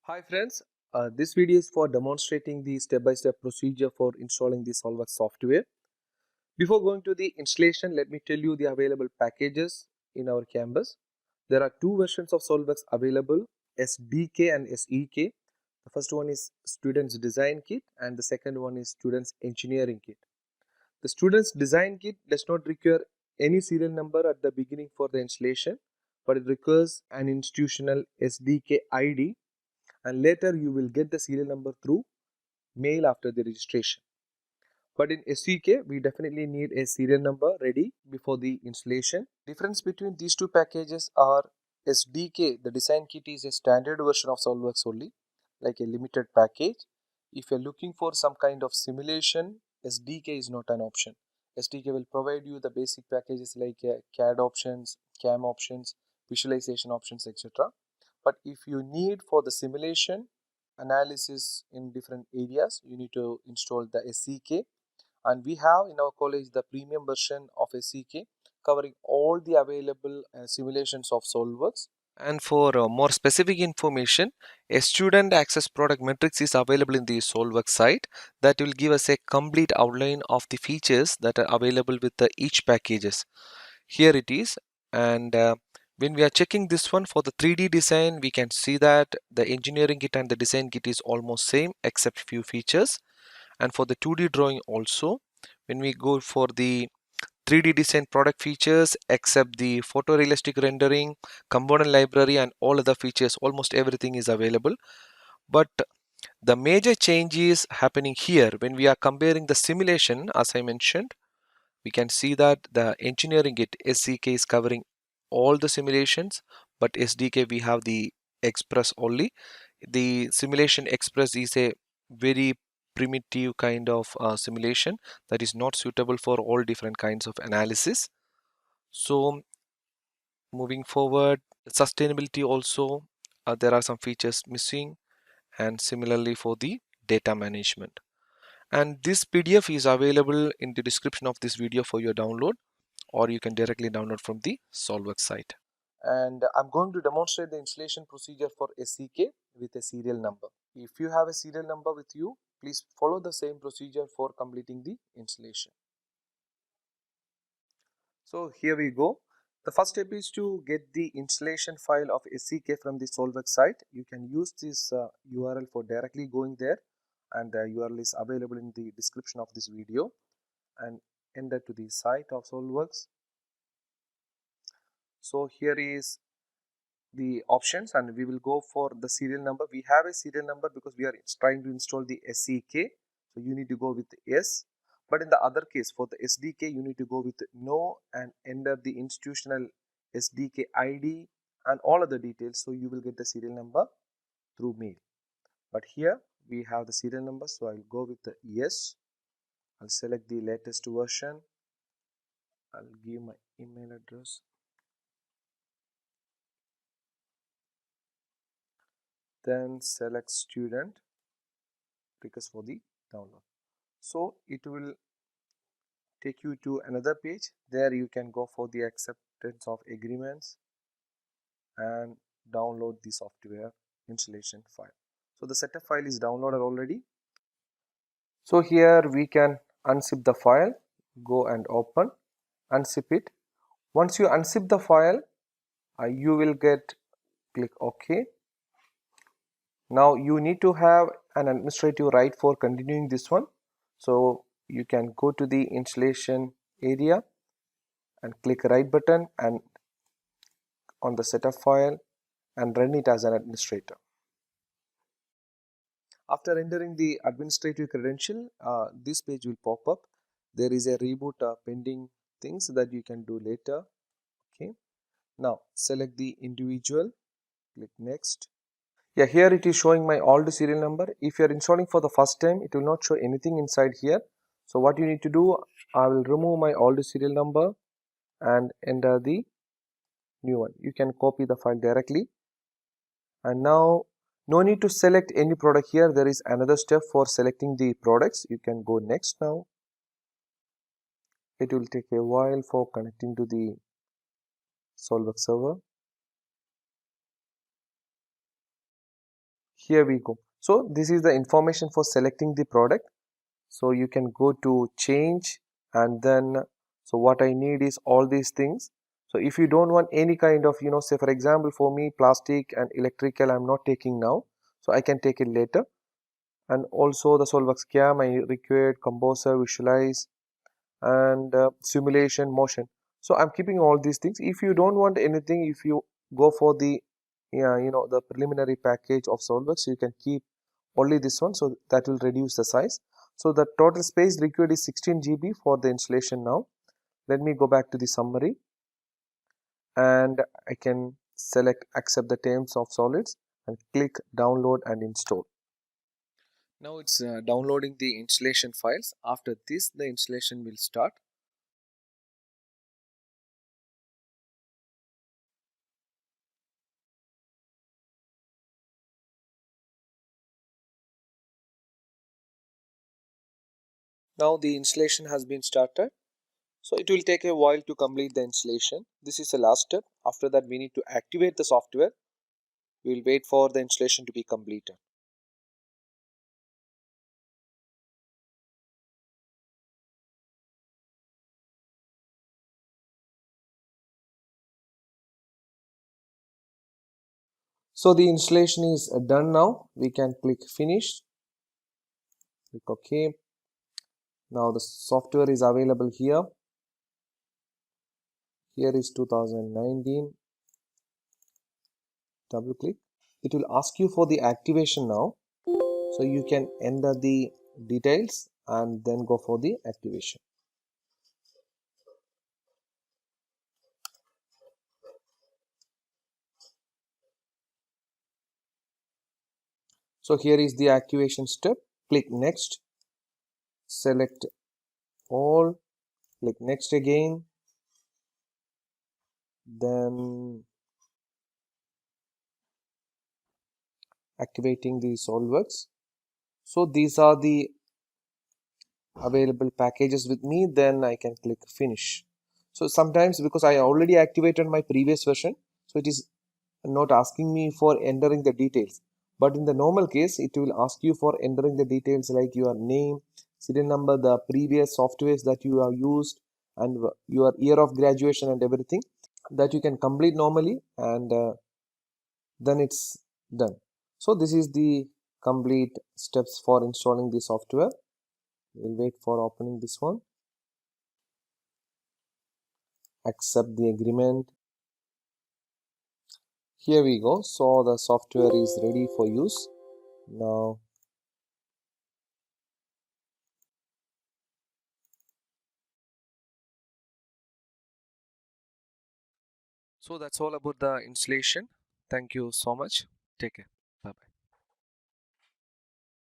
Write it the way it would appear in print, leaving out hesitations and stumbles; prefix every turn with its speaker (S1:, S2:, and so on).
S1: Hi friends, this video is for demonstrating the step-by-step procedure for installing the SolveX software. Before going to the installation, let me tell you the available packages in our campus. There are two versions of SolveX available, SDK and SEK. The first one is Students Design Kit and the second one is Students Engineering Kit. The Students Design Kit does not require any serial number at the beginning for the installation, but it requires an institutional SDK ID, and later you will get the serial number through mail after the registration. But in SEK, we definitely need a serial number ready before the installation. Difference between these two packages are SDK, the design kit, is a standard version of SolveX only, like a limited package. If you're looking for some kind of simulation, SDK is not an option. SDK will provide you the basic packages like CAD options, CAM options, visualization options, etc. But if you need for the simulation analysis in different areas, you need to install the SEK, and we have in our college the premium version of SEK covering all the available simulations of SolveX. And for more specific information, a student access product matrix is available in the SolveX site that will give us a complete outline of the features that are available with each packages. Here it is, and when we are checking this one for the 3D design, we can see that the engineering kit and the design kit is almost same except few features. And for the 2D drawing also, when we go for the 3D design product features except the photorealistic rendering, component library and all other features, almost everything is available. But the major change is happening here when we are comparing the simulation. As I mentioned, we can see that the engineering kit SEK is covering all the simulations, but SDK we have the Express only. The simulation Express is a very primitive kind of simulation that is not suitable for all different kinds of analysis. So moving forward, sustainability also, there are some features missing, and similarly for the data management. And this PDF is available in the description of this video for your download, or you can directly download from the SolveX site. And I'm going to demonstrate the installation procedure for SEK with a serial number. If you have a serial number with you, please follow the same procedure for completing the installation. So here we go. The first step is to get the installation file of SEK from the SolveX site. You can use this URL for directly going there, and the URL is available in the description of this video, and enter to the site of SolveX. So here is the options, and we will go for the serial number. We have a serial number because we are trying to install the SEK, so you need to go with S. But in the other case, for the SDK, you need to go with no and enter the institutional SDK ID and all other details, so you will get the serial number through mail. But here we have the serial number, so I will go with the yes. I'll select the latest version. I'll give my email address. Then select student, request for the download. So it will take you to another page. There you can go for the acceptance of agreements and download the software installation file. So the setup file is downloaded already. So here we can unzip the file, go and open, unzip it. Once you unzip the file, you will get click OK. Now you need to have an administrative right for continuing this one. So you can go to the installation area and click right button and on the setup file and run it as an administrator. After entering the administrative credential, this page will pop up. There is a reboot pending things that you can do later. Okay. Now select the individual, click next. Yeah, here it is showing my old serial number. If you are installing for the first time, it will not show anything inside here. So what you need to do, I will remove my old serial number and enter the new one. You can copy the file directly. And now no need to select any product here. There is another step for selecting the products. You can go next now. It will take a while for connecting to the SolveX server. Here we go. So this is the information for selecting the product. So you can go to change, and then so what I need is all these things. So if you don't want any kind of, say for example, for me plastic and electrical I'm not taking now, so I can take it later. And also the SolveX CAM I required, composer, visualize, and simulation, motion. So I'm keeping all these things. If you don't want anything, if you go for the the preliminary package of SolveX, you can keep only this one, so that will reduce the size. So the total space required is 16 GB for the installation. Now let me go back to the summary, and I can select accept the terms of solids and click download and install. Now it's downloading the installation files. After this the installation will start. Now the installation has been started. So it will take a while to complete the installation. This is the last step. After that we need to activate the software. We will wait for the installation to be completed. So the installation is done now. We can click finish, click OK. Now the software is available here. Here is 2019. Double click. It will ask you for the activation now. So you can enter the details and then go for the activation. So here is the activation step. Click next, select all, click next again, then activating the SolveX. So these are the available packages with me, then I can click finish. So sometimes because I already activated my previous version, so it is not asking me for entering the details, but in the normal case it will ask you for entering the details like your name, serial number, the previous softwares that you have used, and your year of graduation and everything that you can complete normally, and then it's done. So this is the complete steps for installing the software. We'll wait for opening this one, accept the agreement. Here we go. So the software is ready for use now. So that's all about the installation. Thank you so much. Take care.